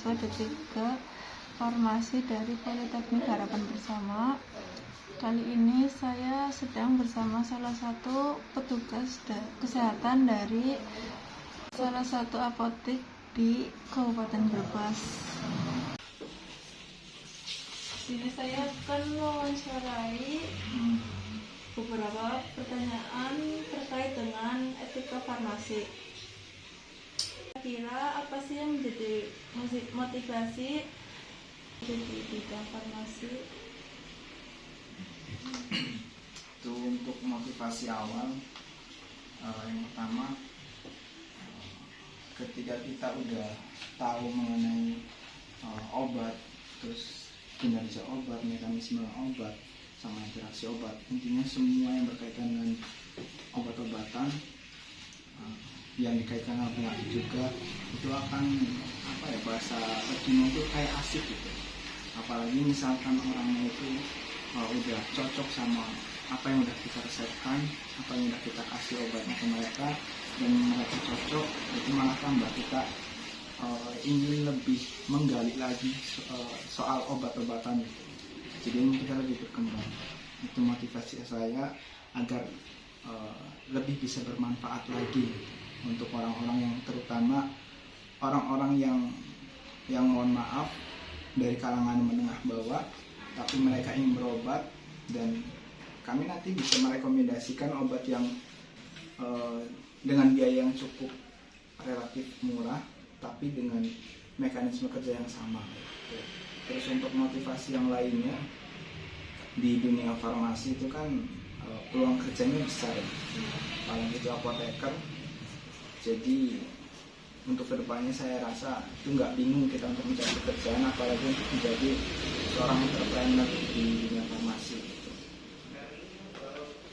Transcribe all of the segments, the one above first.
mahasiswa D3 Farmasi dari Politeknik Harapan Bersama. Kali ini saya sedang bersama salah satu petugas kesehatan dari salah satu apotek di Kabupaten Brebes. Sini saya akan mewawancarai beberapa pertanyaan terkait dengan etika farmasi. Kira apa sih yang menjadi motivasi jadi bidang farmasi? Itu untuk motivasi awal, yang pertama, ketika kita udah tahu mengenai obat, terus kinerja obat, mekanisme obat, sama interaksi obat, intinya semua yang berkaitan dengan obat-obatan yang dikaitkan dengan penyakit juga, itu akan bahasa terjemah itu kayak asik gitu. Apalagi misalkan orangnya itu udah cocok sama apa yang udah kita resepkan, apa yang udah kita kasih obatnya ke mereka, dan mereka cocok, itu malah tambah kita ingin lebih menggali lagi soal obat-obatan itu. Jadi kita lebih berkembang. Itu motivasi saya agar lebih bisa bermanfaat lagi untuk orang-orang yang, terutama orang-orang yang mohon maaf dari kalangan menengah bawah, tapi mereka ingin berobat, dan kami nanti bisa merekomendasikan obat yang dengan biaya yang cukup relatif murah, tapi dengan mekanisme kerja yang sama. Terus untuk motivasi yang lainnya, di dunia farmasi itu kan peluang kerjanya besar, paling itu apoteker. Jadi untuk kedepannya saya rasa itu nggak bingung kita untuk mencari pekerjaan, apalagi untuk menjadi seorang entrepreneur di dunia farmasi.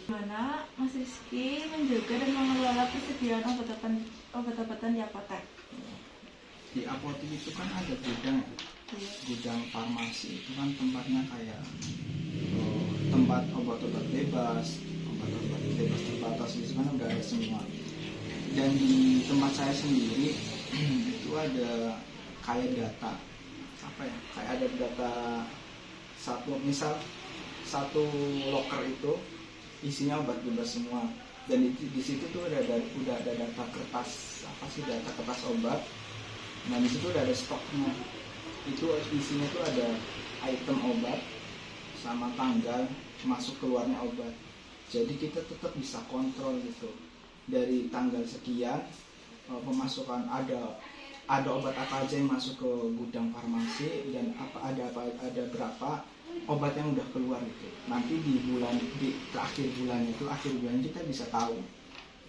Gimana Mas Rizky menjaga dan mengelola persediaan obat-obatan di apotek? Di apotek itu kan ada gudang farmasi, itu kan tempatnya kayak tempat obat-obat bebas terbatas, di sana udah ada semua. Dan di tempat saya sendiri itu ada kayak data, kayak ada data satu locker itu isinya obat bebas semua, dan di situ tuh udah ada data kertas, data kertas obat. Nah di situ udah ada stoknya, itu isinya tuh ada item obat sama tanggal masuk keluarnya obat. Jadi kita tetap bisa kontrol gitu, dari tanggal sekian pemasukan ada obat apa aja yang masuk ke gudang farmasi, dan ada berapa obat yang udah keluar gitu. Nanti di akhir bulan kita bisa tahu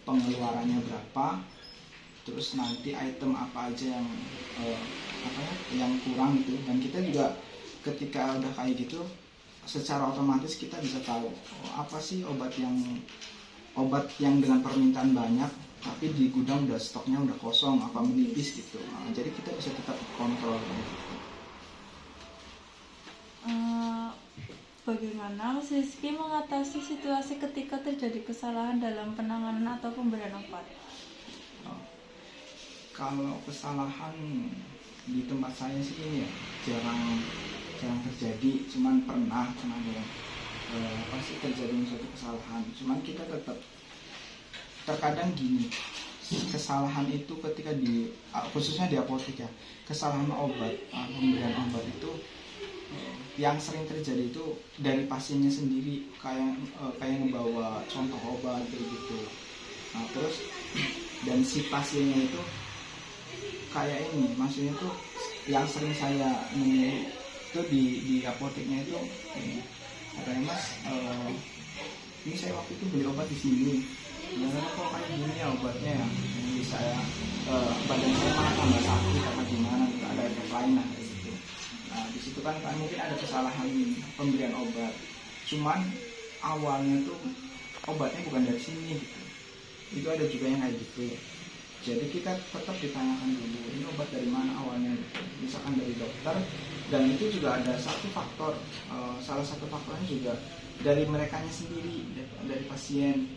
pengeluarannya berapa, terus nanti item apa aja yang kurang gitu. Dan kita juga ketika udah kayak gitu, secara otomatis kita bisa tahu apa sih obat yang dengan permintaan banyak tapi di gudang udah stoknya udah kosong, apa menipis gitu. Jadi kita bisa tetap kontrol gitu. Bagaimana Mas Rizky mengatasi situasi ketika terjadi kesalahan dalam penanganan atau pemberian obat? Kalau kesalahan di tempat saya sih ini ya jarang terjadi, cuman pernah ada terjadi suatu kesalahan. Cuman kita tetap, terkadang gini, kesalahan itu ketika khususnya di apotek ya, kesalahan obat, pemberian obat itu yang sering terjadi itu dari pasiennya sendiri, kayak ngebawa contoh obat gitu. Nah terus dan si pasiennya itu kayak ini, maksudnya tuh yang sering saya nemuin itu di apoteknya itu katanya, Mas, ini saya waktu itu beli obat di sini, karena kok kayak gini ya obatnya ya, jadi saya badan saya malah tambah sakit apa gimana, ada efek lain lah gitu. Nah di situ kan mungkin ada kesalahan pemberian obat, cuman awalnya tuh obatnya bukan dari sini gitu. Itu ada juga yang kayak gitu. Jadi kita tetap ditanyakan dulu, ini obat dari mana awalnya, misalkan dari dokter. Dan itu juga ada salah satu faktornya juga dari merekanya sendiri, dari pasien.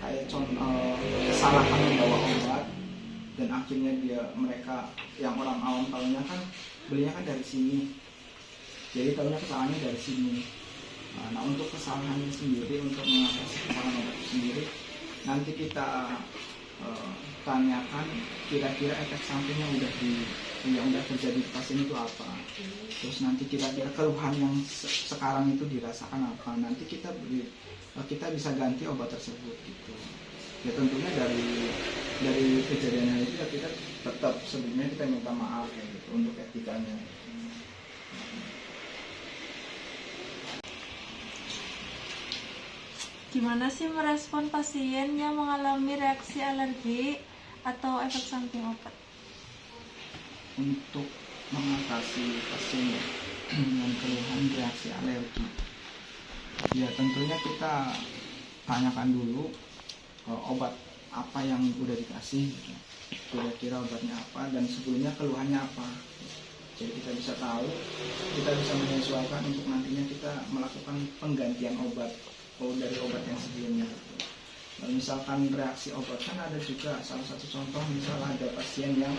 Kayak contoh kesalahan membawa obat, dan akhirnya mereka yang orang awam tahunya kan belinya kan dari sini, jadi tahunya kesalahannya dari sini. Nah, untuk kesalahannya sendiri, untuk mengatasi kesalahan obat itu sendiri, nanti kita tanyakan kira-kira efek samping yang udah terjadi di pasien itu apa. Terus nanti kira-kira keluhan yang sekarang itu dirasakan apa. Nanti kita bisa ganti obat tersebut gitu. Ya tentunya dari kejadian itu ya kita tetap sebelumnya kita minta maaf ya, gitu, untuk etikanya. Gimana sih merespon pasien yang mengalami reaksi alergi atau efek samping obat? Untuk mengatasi pasien dengan keluhan reaksi alergi, ya tentunya kita tanyakan dulu obat apa yang udah dikasih, kira-kira obatnya apa, dan sebelumnya keluhannya apa. Jadi kita bisa tahu, kita bisa menyesuaikan untuk nantinya kita melakukan penggantian obat dari obat yang sebelumnya. Nah, misalkan reaksi obat kan ada juga salah satu contoh, misalnya ada pasien yang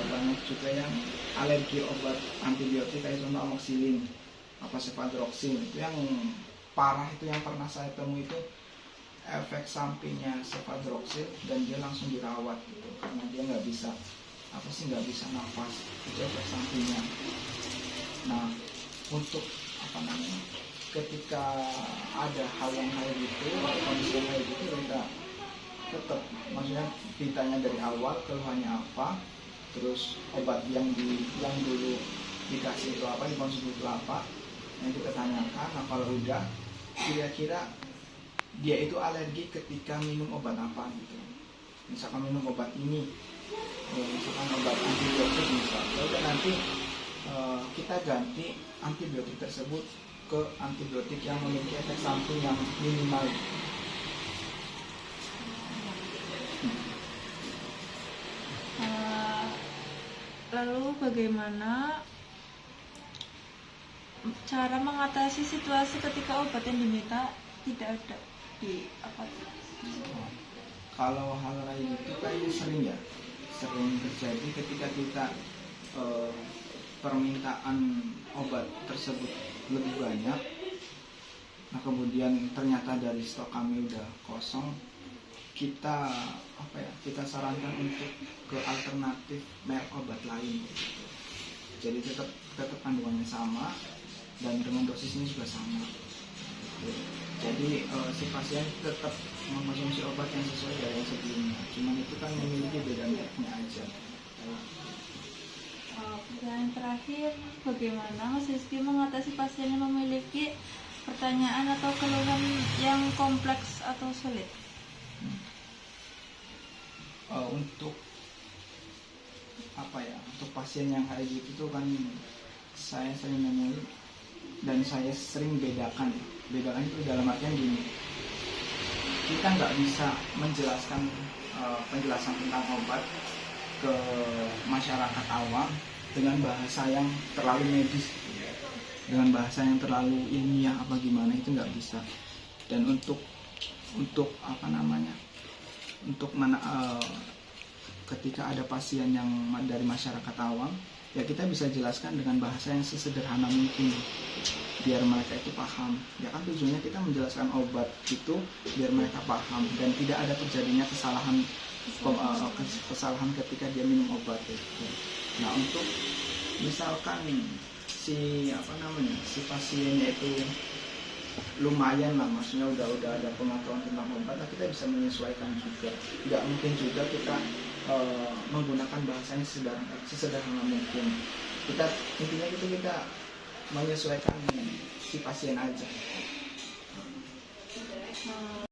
banyak juga yang alergi obat antibiotik kayak contoh amoxicillin, cefadroxin, itu yang parah, itu yang pernah saya temui itu efek sampingnya cefadroxin dan dia langsung dirawat gitu, karena dia nggak bisa nafas, itu efek sampingnya. Nah, untuk ketika ada hal yang kayak gitu, kondisi yang kayak gitu, kita tetap maksudnya ditanya dari awal keluhannya apa, terus obat yang dulu dikasih itu apa, dikonsumsi itu apa, yang kita tanyakan. Nah, kalau udah kira-kira dia itu alergi ketika minum obat apa gitu, misalkan minum obat ini, misalkan obat antibiotik misalnya, udah nanti kita ganti antibiotik tersebut ke antibiotik yang memiliki efek samping yang minimal. Lalu bagaimana cara mengatasi situasi ketika obat yang diminta tidak ada di apa? Kalau hal kayak gitu kan sering terjadi ketika kita permintaan obat tersebut lebih banyak. Nah, kemudian ternyata dari stok kami udah kosong, kita sarankan untuk ke alternatif merek obat lain gitu. Jadi tetap kandungannya sama dan dengan dosisnya juga sama gitu. Jadi si pasien tetap mengkonsumsi obat yang sesuai dari yang sebelumnya, cuman itu kan memiliki beda mereknya aja. Pertanyaan terakhir, bagaimana Mas Rizky mengatasi pasien yang memiliki pertanyaan atau keluhan yang kompleks atau sulit? Untuk untuk pasien yang kayak gitu tuh kan saya sering nemui dan saya sering bedakan itu dalam artian gini, kita nggak bisa menjelaskan penjelasan tentang obat ke masyarakat awam dengan bahasa yang terlalu medis, dengan bahasa yang terlalu ilmiah apa gimana, itu nggak bisa. Dan untuk ketika ada pasien yang dari masyarakat awam, ya kita bisa jelaskan dengan bahasa yang sesederhana mungkin biar mereka itu paham. Ya kan tujuannya kita menjelaskan obat itu biar mereka paham dan tidak ada terjadinya kesalahan ketika dia minum obat itu. Nah, untuk misalkan si pasiennya itu lumayan lah, maksudnya udah ada pengetahuan tentang obat, nah kita bisa menyesuaikan juga. Nggak mungkin juga kita menggunakan bahasanya sesederhana mungkin. Intinya kita menyesuaikan si pasien aja.